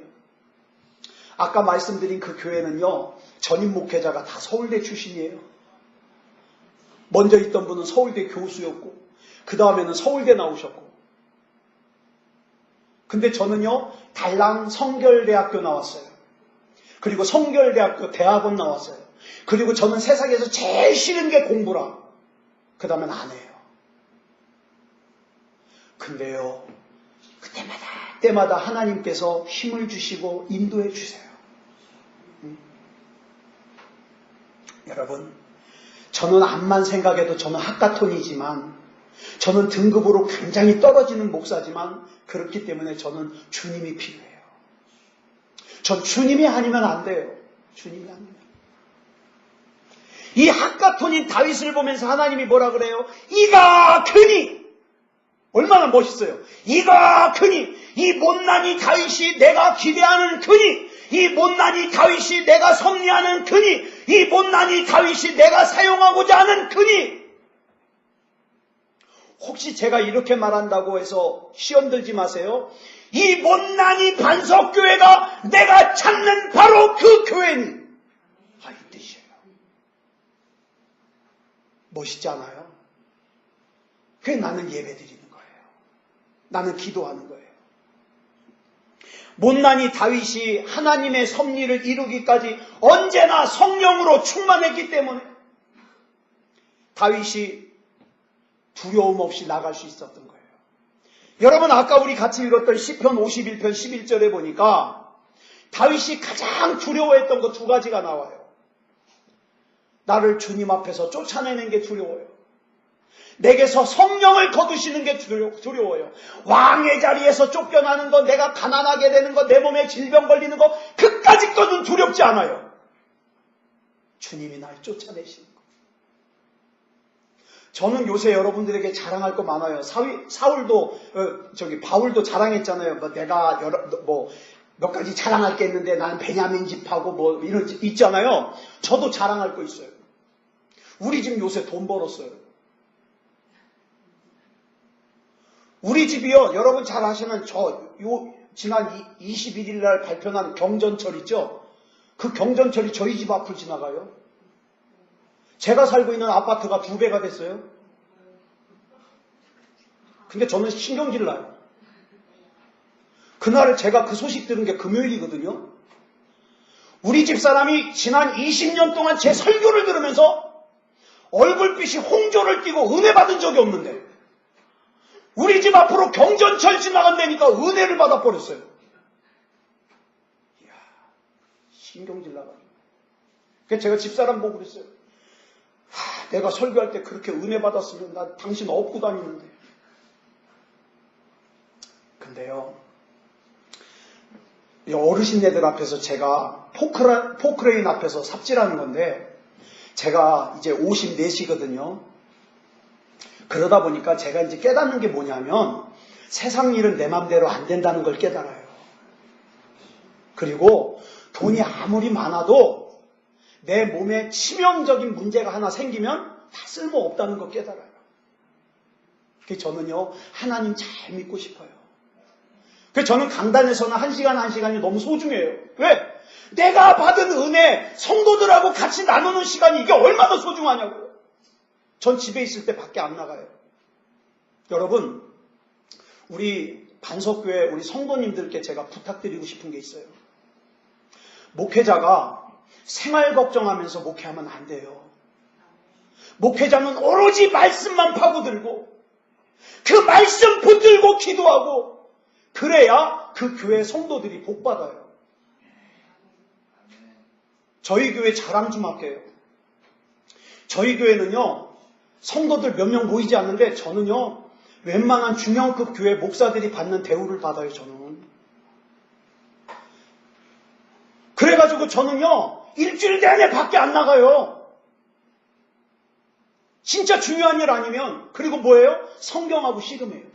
아까 말씀드린 그 교회는요, 전임 목회자가 다 서울대 출신이에요. 먼저 있던 분은 서울대 교수였고, 그 다음에는 서울대 나오셨고, 근데 저는요, 달랑 성결대학교 나왔어요. 그리고 성결대학교 대학원 나왔어요. 그리고 저는 세상에서 제일 싫은 게 공부라. 그 다음엔 안 해요. 근데요, 그때마다 하나님께서 힘을 주시고 인도해 주세요. 여러분, 저는 암만 생각해도 저는 학가톤이지만, 저는 등급으로 굉장히 떨어지는 목사지만, 그렇기 때문에 저는 주님이 필요해요. 전 주님이 아니면 안 돼요. 주님이 아니면. 이 학가톤인 다윗을 보면서 하나님이 뭐라 그래요? 이가 크니! 얼마나 멋있어요. 이가 크니! 이 못난이 다윗이 내가 기대하는 크니! 이 못난이 다윗이 내가 섭리하는 크니! 이 못난이 다윗이 내가 사용하고자 하는 크니! 혹시 제가 이렇게 말한다고 해서 시험 들지 마세요. 이 못난이 반석교회가 내가 찾는 바로 그 교회니! 이 뜻이에요. 멋있지 않아요? 그게 나는 예배 드리는 거예요. 나는 기도하는 거예요. 못난이 다윗이 하나님의 섭리를 이루기까지 언제나 성령으로 충만했기 때문에 다윗이 두려움 없이 나갈 수 있었던 거예요. 여러분, 아까 우리 같이 읽었던 시편 51편 11절에 보니까 다윗이 가장 두려워했던 거 두 가지가 나와요. 나를 주님 앞에서 쫓아내는 게 두려워요. 내게서 성령을 거두시는 게 두려워요. 왕의 자리에서 쫓겨나는 거, 내가 가난하게 되는 거, 내 몸에 질병 걸리는 거, 그까짓 거는 두렵지 않아요. 주님이 날 쫓아내시는 거. 저는 요새 여러분들에게 자랑할 거 많아요. 바울도 자랑했잖아요. 내가 몇 가지 자랑할 게 있는데 나는 베냐민 집하고 이런 집 있잖아요. 저도 자랑할 거 있어요. 우리 집 요새 돈 벌었어요. 우리 집이요, 여러분 잘 아시는 지난 21일 날 발표한 경전철 있죠? 그 경전철이 저희 집 앞을 지나가요. 제가 살고 있는 아파트가 2배가 됐어요. 근데 저는 신경질 나요. 그날 제가 그 소식 들은 게 금요일이거든요. 우리 집 사람이 지난 20년 동안 제 설교를 들으면서 얼굴빛이 홍조를 띠고 은혜 받은 적이 없는데 우리 집 앞으로 경전철 지나간다니까 은혜를 받아버렸어요. 이야, 신경질 나가지고. 그래서 제가 집사람 보고 그랬어요. 내가 설교할 때 그렇게 은혜 받았으면 나 당신 업고 다니는데. 근데요, 이 어르신네들 앞에서 제가 포크레인 앞에서 삽질하는 건데 제가 이제 54시거든요. 그러다 보니까 제가 이제 깨닫는 게 뭐냐면 세상 일은 내 맘대로 안 된다는 걸 깨달아요. 그리고 돈이 아무리 많아도 내 몸에 치명적인 문제가 하나 생기면 다 쓸모없다는 걸 깨달아요. 그래서 저는요, 하나님 잘 믿고 싶어요. 그래서 저는 강단에서는 1시간이 너무 소중해요. 왜? 내가 받은 은혜, 성도들하고 같이 나누는 시간이 이게 얼마나 소중하냐고요. 전 집에 있을 때 밖에 안 나가요. 여러분, 우리 반석교회 우리 성도님들께 제가 부탁드리고 싶은 게 있어요. 목회자가 생활 걱정하면서 목회하면 안 돼요. 목회자는 오로지 말씀만 파고들고 그 말씀 붙들고 기도하고 그래야 그 교회 성도들이 복받아요. 저희 교회 자랑 좀 할게요. 저희 교회는요, 성도들 몇 명 모이지 않는데 저는요, 웬만한 중형급 교회 목사들이 받는 대우를 받아요, 저는. 그래가지고 저는요, 일주일 내내 밖에 안 나가요. 진짜 중요한 일 아니면, 그리고 뭐예요? 성경하고 씨름해요.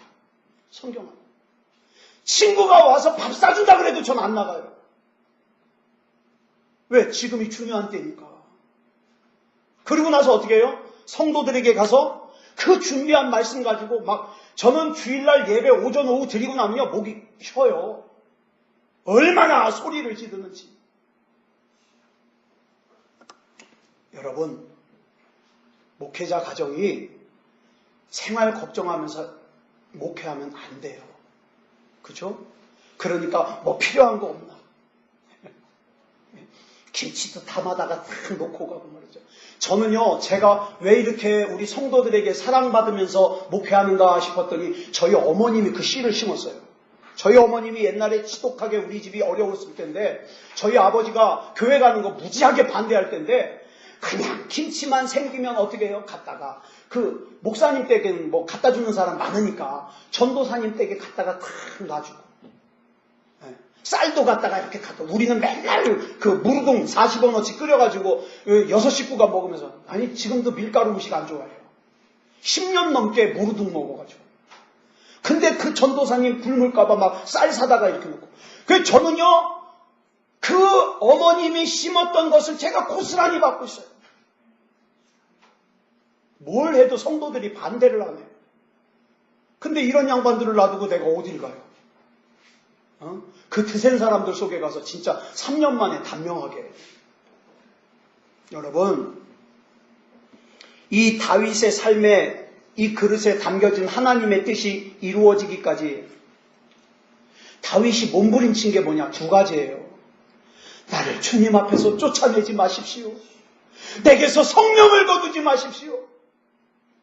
성경하고. 친구가 와서 밥 사준다 그래도 전 안 나가요. 왜? 지금이 중요한 때니까. 그리고 나서 어떻게 해요? 성도들에게 가서 그 준비한 말씀 가지고 저는 주일날 예배 오전 오후 드리고 나면요, 목이 쉬어요. 얼마나 소리를 지르는지. 여러분, 목회자 가정이 생활 걱정하면서 목회하면 안 돼요. 그죠? 그러니까 뭐 필요한 거 없나? 김치도 담아다가 딱 놓고 가고 말이죠. 저는요, 제가 왜 이렇게 우리 성도들에게 사랑받으면서 목회하는가 싶었더니 저희 어머님이 그 씨를 심었어요. 저희 어머님이 옛날에 지독하게 우리 집이 어려웠을 때인데 저희 아버지가 교회 가는 거 무지하게 반대할 때인데 그냥 김치만 생기면 어떻게 해요? 갖다가 그 목사님 댁에는 뭐 갖다 주는 사람 많으니까 전도사님 댁에 갖다가 탁 놔주고 쌀도 갖다가 이렇게 갖다 우리는 맨날 그 무르동 40원어치 끓여가지고 6식구가 먹으면서 아니 지금도 밀가루 음식 안 좋아해요. 10년 넘게 무르동 먹어가지고 근데 그 전도사님 굶을까봐 막 쌀 사다가 이렇게 놓고 그래서 저는요 그 어머님이 심었던 것을 제가 고스란히 받고 있어요. 뭘 해도 성도들이 반대를 안 해요. 근데 이런 양반들을 놔두고 내가 어딜 가요? 그 드센 사람들 속에 가서 진짜 3년 만에 단명하게. 여러분, 이 다윗의 삶에 이 그릇에 담겨진 하나님의 뜻이 이루어지기까지 다윗이 몸부림친 게 뭐냐? 두 가지예요. 나를 주님 앞에서 쫓아내지 마십시오. 내게서 성명을 거두지 마십시오.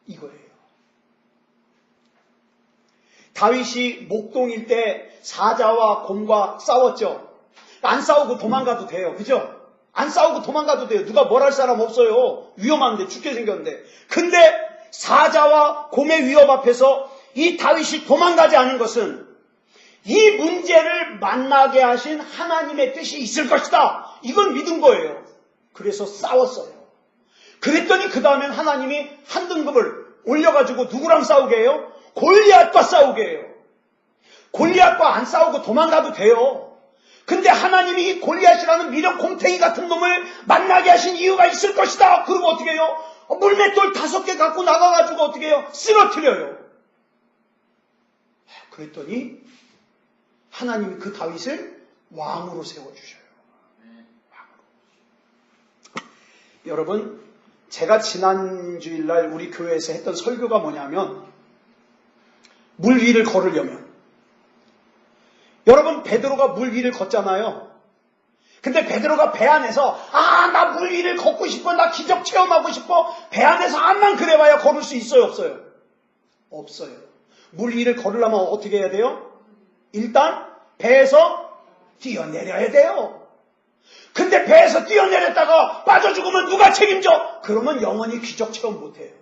이거예요. 다윗이 목동일 때 사자와 곰과 싸웠죠. 안 싸우고 도망가도 돼요. 그죠? 안 싸우고 도망가도 돼요. 누가 뭘 할 사람 없어요. 위험한데 죽게 생겼는데. 근데 사자와 곰의 위협 앞에서 이 다윗이 도망가지 않은 것은 이 문제를 만나게 하신 하나님의 뜻이 있을 것이다. 이건 믿은 거예요. 그래서 싸웠어요. 그랬더니 그 다음엔 하나님이 한 등급을 올려가지고 누구랑 싸우게 해요? 골리앗과 싸우게 해요. 골리앗과 안 싸우고 도망가도 돼요. 근데 하나님이 이 골리앗이라는 미련 곰탱이 같은 놈을 만나게 하신 이유가 있을 것이다. 그럼 어떻게 해요? 물맷돌 5개 갖고 나가가지고 어떻게 해요? 쓰러뜨려요. 그랬더니 하나님이 그 다윗을 왕으로 세워주셔요. 왕으로. 여러분, 제가 지난 주일날 우리 교회에서 했던 설교가 뭐냐면 물 위를 걸으려면 여러분 베드로가 물 위를 걷잖아요. 근데 베드로가 배 안에서 나 물 위를 걷고 싶어, 나 기적 체험하고 싶어, 배 안에서 암만 그래봐야 걸을 수 있어요, 없어요? 없어요. 물 위를 걸으려면 어떻게 해야 돼요? 일단 배에서 뛰어내려야 돼요. 근데 배에서 뛰어내렸다가 빠져 죽으면 누가 책임져? 그러면 영원히 기적 체험 못해요.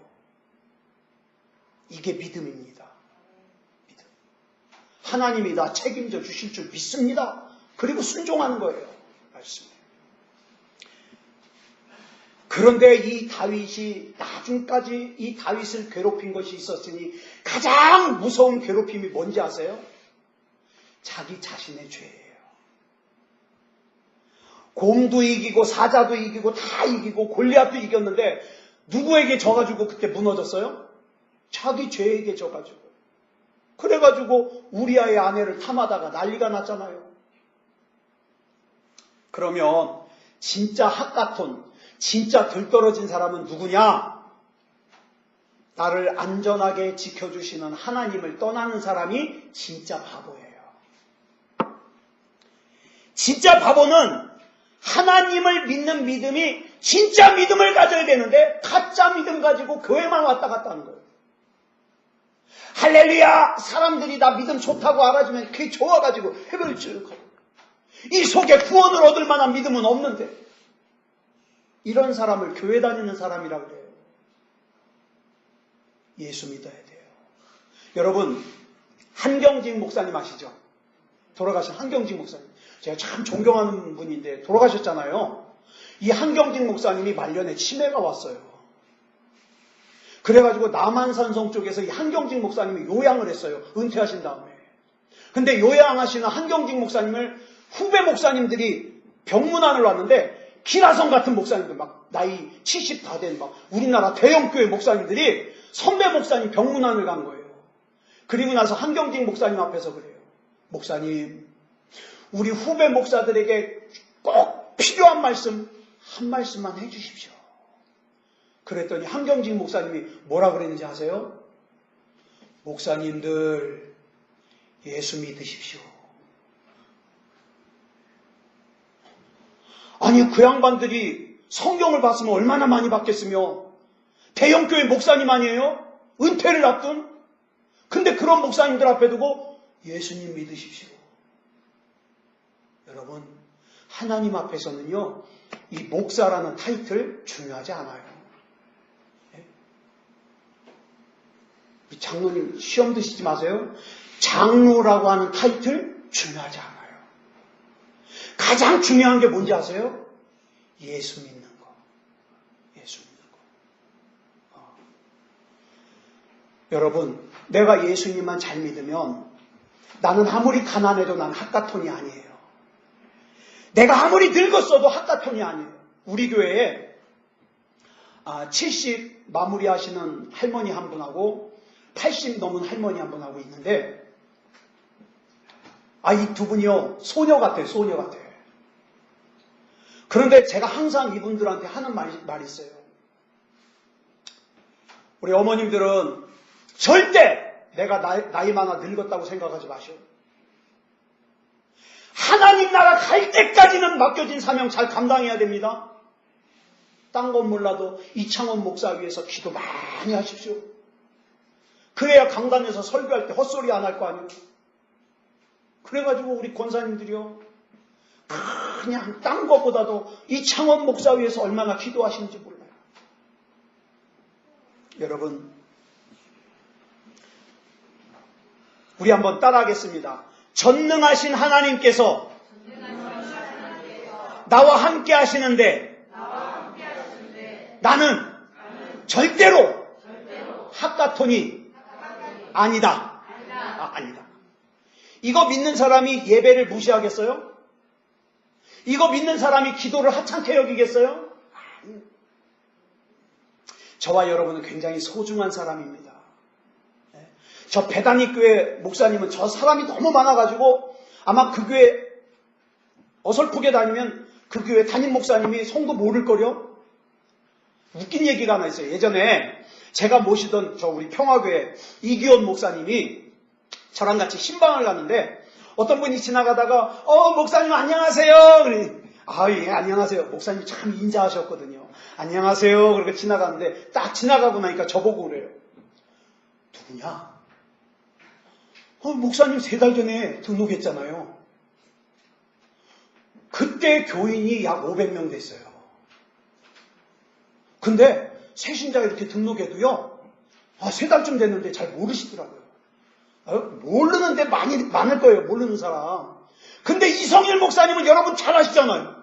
이게 믿음입니다. 믿음. 하나님이 나 책임져 주실 줄 믿습니다. 그리고 순종하는 거예요. 말씀에. 그런데 이 다윗이 나중까지 이 다윗을 괴롭힌 것이 있었으니 가장 무서운 괴롭힘이 뭔지 아세요? 자기 자신의 죄예요. 곰도 이기고 사자도 이기고 다 이기고 골리앗도 이겼는데 누구에게 져가지고 그때 무너졌어요? 자기 죄에게 져가지고. 그래가지고 우리아의 아내를 탐하다가 난리가 났잖아요. 그러면 진짜 핫가톤, 진짜 들떨어진 사람은 누구냐? 나를 안전하게 지켜주시는 하나님을 떠나는 사람이 진짜 바보예요. 진짜 바보는 하나님을 믿는 믿음이 진짜 믿음을 가져야 되는데 가짜 믿음 가지고 교회만 왔다 갔다 하는 거예요. 할렐루야! 사람들이 나 믿음 좋다고 알아주면 그게 좋아가지고 해볼 줄 하고 이 속에 구원을 얻을 만한 믿음은 없는데 이런 사람을 교회 다니는 사람이라고 그래요. 예수 믿어야 돼요. 여러분, 한경직 목사님 아시죠? 돌아가신 한경직 목사님. 제가 참 존경하는 분인데 돌아가셨잖아요. 이 한경직 목사님이 말년에 치매가 왔어요. 그래가지고 남한산성 쪽에서 이 한경직 목사님이 요양을 했어요. 은퇴하신 다음에. 근데 요양하시는 한경직 목사님을 후배 목사님들이 병문안을 왔는데 기라성 같은 목사님들 막 나이 70 다 된 막 우리나라 대형교회 목사님들이 선배 목사님 병문안을 간 거예요. 그리고 나서 한경직 목사님 앞에서 그래요. 목사님, 우리 후배 목사들에게 꼭 필요한 말씀 한 말씀만 해주십시오. 그랬더니 한경직 목사님이 뭐라 그랬는지 아세요? 목사님들 예수 믿으십시오. 아니 그 양반들이 성경을 봤으면 얼마나 많이 봤겠으며 대형교회 목사님 아니에요? 은퇴를 앞둔? 근데 그런 목사님들 앞에 두고 예수님 믿으십시오. 여러분, 하나님 앞에서는요, 이 목사라는 타이틀 중요하지 않아요. 이 장로님 시험 드시지 마세요. 장로라고 하는 타이틀 중요하지 않아요. 가장 중요한 게 뭔지 아세요? 예수 믿는 거. 예수 믿는 거. 여러분, 내가 예수님만 잘 믿으면 나는 아무리 가난해도 난 핫가톤이 아니에요. 내가 아무리 늙었어도 핫가톤이 아니에요. 우리 교회에 70 마무리하시는 할머니 한 분하고 80 넘은 할머니 한 분하고 있는데 이 두 분이요 소녀 같아요. 소녀 같아요. 그런데 제가 항상 이분들한테 하는 말이 있어요. 우리 어머님들은 절대 내가 나이 많아 늙었다고 생각하지 마시오. 하나님 나라 갈 때까지는 맡겨진 사명 잘 감당해야 됩니다. 딴 건 몰라도 이창원 목사 위해서 기도 많이 하십시오. 그래야 강단에서 설교할 때 헛소리 안 할 거 아니에요. 그래가지고 우리 권사님들이요 그냥 딴 것보다도 이창원 목사 위해서 얼마나 기도하시는지 몰라요. 여러분, 우리 한번 따라하겠습니다. 전능하신 하나님께서 나와 함께 하시는데 나는 절대로 핫가톤이 아니다. 아니다. 이거 믿는 사람이 예배를 무시하겠어요? 이거 믿는 사람이 기도를 하찮게 여기겠어요? 저와 여러분은 굉장히 소중한 사람입니다. 저 배단위 교회 목사님은 저 사람이 너무 많아가지고 아마 그 교회 어설프게 다니면 그 교회 담임 목사님이 성도 모를걸요? 웃긴 얘기가 하나 있어요. 예전에 제가 모시던 저 우리 평화교회 이기원 목사님이 저랑 같이 신방을 갔는데 어떤 분이 지나가다가 목사님 안녕하세요. 그러니 예 안녕하세요. 목사님 참 인자하셨거든요. 안녕하세요. 그렇게 지나가는데 딱 지나가고 나니까 저보고 그래요. 누구냐? 목사님 3달 전에 등록했잖아요. 그때 교인이 약 500명 됐어요. 근데 새신자가 이렇게 등록해도요 3달쯤 됐는데 잘 모르시더라고요. 모르는데 많을 거예요. 모르는 사람. 근데 이성일 목사님은 여러분 잘 아시잖아요.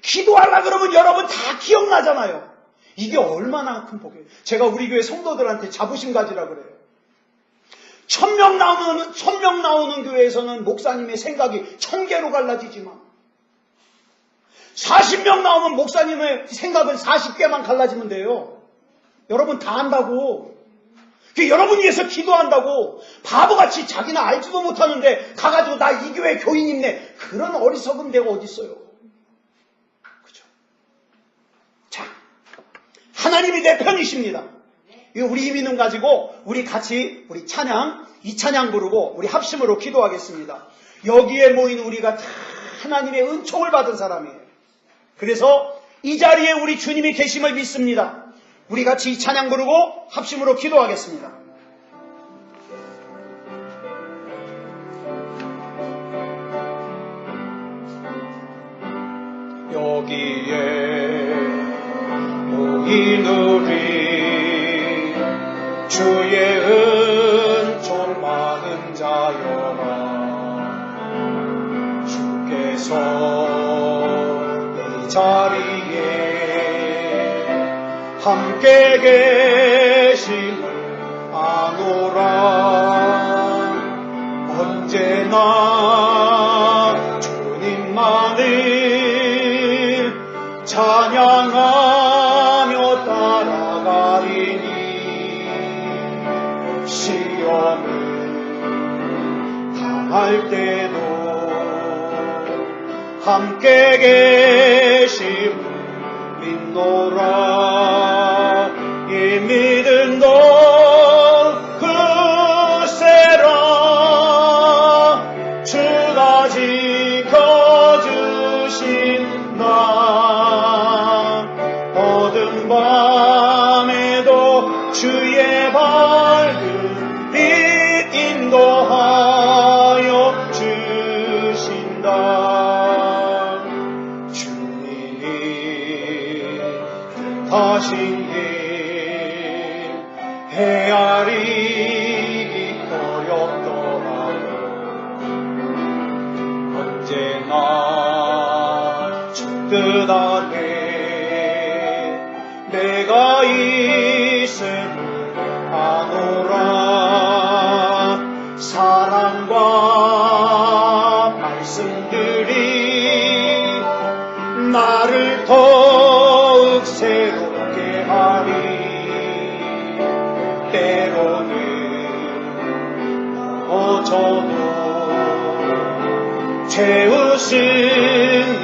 기도하려고 그러면 여러분 다 기억나잖아요. 이게 얼마나 큰 복이에요. 제가 우리 교회 성도들한테 자부심 가지라 그래요. 1000명 나오는 교회에서는 목사님의 생각이 1000개로 갈라지지만 40명 나오면 목사님의 생각은 40개만 갈라지면 돼요. 여러분 다 안다고. 여러분 위해서 기도한다고. 바보같이 자기는 알지도 못하는데 가가지고 나 이 교회 교인이네. 그런 어리석은 데가 어딨어요. 그죠? 자, 하나님이 내 편이십니다. 우리 힘 있는 가지고 우리 같이 우리 찬양, 이 찬양 부르고 우리 합심으로 기도하겠습니다. 여기에 모인 우리가 다 하나님의 은총을 받은 사람이에요. 그래서 이 자리에 우리 주님이 계심을 믿습니다. 우리 같이 이 찬양 부르고 합심으로 기도하겠습니다. 여기에 모인 우리 주의 은총 많은 자여라. 주께서 이 자리에 함께 계심을 아노라. 언제나 주님만을 찬양하며 따라가리니 시험을 당할 때도 함께 계심을 믿노라. 이 믿음도 크세라. 주가 지켜주신 너 아노라. 사랑과 말씀들이 나를 더욱 새롭게 하리. 때로는 저도 죄우신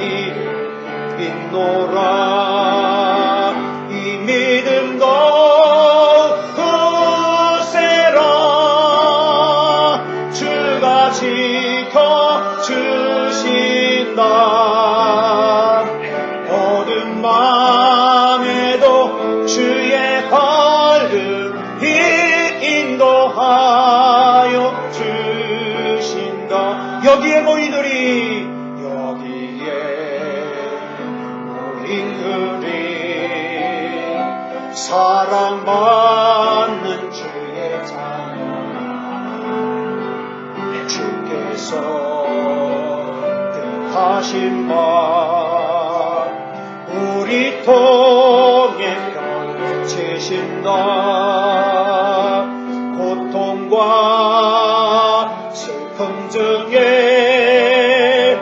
일 있노라. 이 믿음 더욱 굳세라. 주가 지켜주신다. 어두운 밤에도 주의 밝음이 인도하여 주신다. 여기에 모이누리, 여기에 모이누리. 사랑받는 주의 자녀, 주께서 뜻하신 바 우리 통해 펼치신다. 고통과 슬픔 중에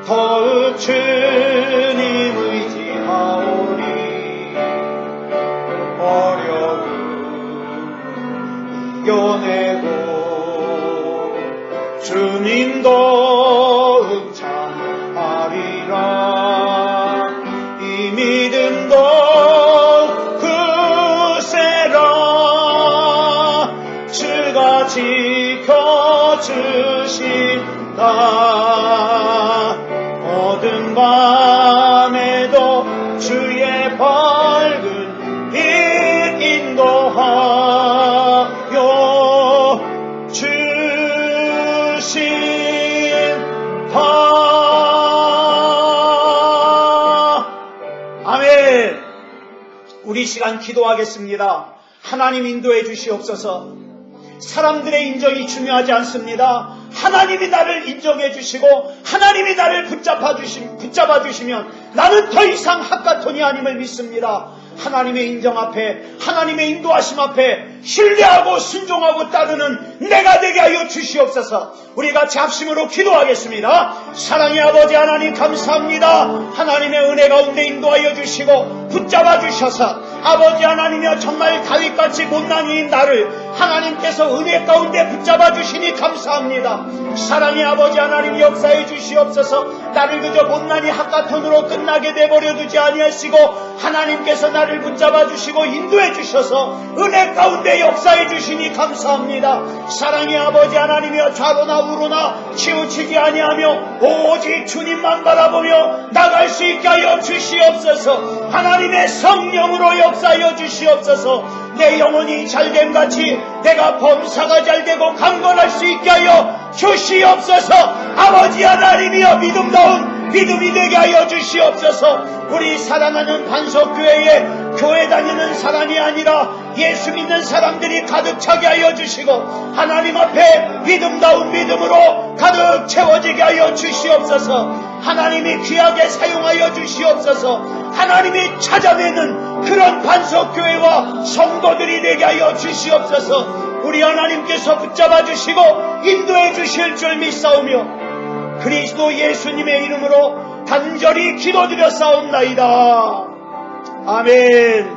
더욱 주님 의지하오니 어려움 이겨내고 주님 더욱 찬양하리라. 이 믿음 더욱 굳세라. 주가 지켜주신다. 어두운 밤에도 주의 밝은 빛 인도하여 주신다. 아멘. 우리 시간 기도하겠습니다. 하나님 인도해 주시옵소서. 사람들의 인정이 중요하지 않습니다. 하나님이 나를 인정해 주시고 하나님이 나를 붙잡아 주시면 나는 더 이상 핫가톤이 아님을 믿습니다. 하나님의 인정 앞에, 하나님의 인도하심 앞에 신뢰하고 순종하고 따르는 내가 되게 하여 주시옵소서. 우리 같이 합심으로 기도하겠습니다. 사랑의 아버지 하나님 감사합니다. 하나님의 은혜 가운데 인도하여 주시고 붙잡아 주셔서 아버지 하나님이여 정말 다윗같이 못난이인 나를 하나님께서 은혜 가운데 붙잡아 주시니 감사합니다. 사랑의 아버지 하나님 역사해 주시옵소서. 나를 그저 못난이 핫가톤으로 끝나게 내버려 두지 아니하시고 하나님께서 나를 붙잡아 주시고 인도해 주셔서 은혜 가운데 역사해 주시니 감사합니다. 사랑의 아버지 하나님이여 좌로나 우로나 치우치지 아니하며 오직 주님만 바라보며 나갈 수 있게 하여 주시옵소서. 하나님의 성령으로 역사하여 주시옵소서. 내 영혼이 잘됨같이 내가 범사가 잘되고 강건할 수 있게 하여 주시옵소서. 아버지 하나님이여 믿음다운 믿음이 되게 하여 주시옵소서. 우리 사랑하는 반석교회에 교회 다니는 사람이 아니라 예수 믿는 사람들이 가득 차게 하여 주시고 하나님 앞에 믿음다운 믿음으로 가득 채워지게 하여 주시옵소서. 하나님이 귀하게 사용하여 주시옵소서. 하나님이 찾아내는 그런 반석교회와 성도들이 되게 하여 주시옵소서. 우리 하나님께서 붙잡아 주시고 인도해 주실 줄 믿사오며 그리스도 예수님의 이름으로 간절히 기도드려 싸움나이다. 아멘.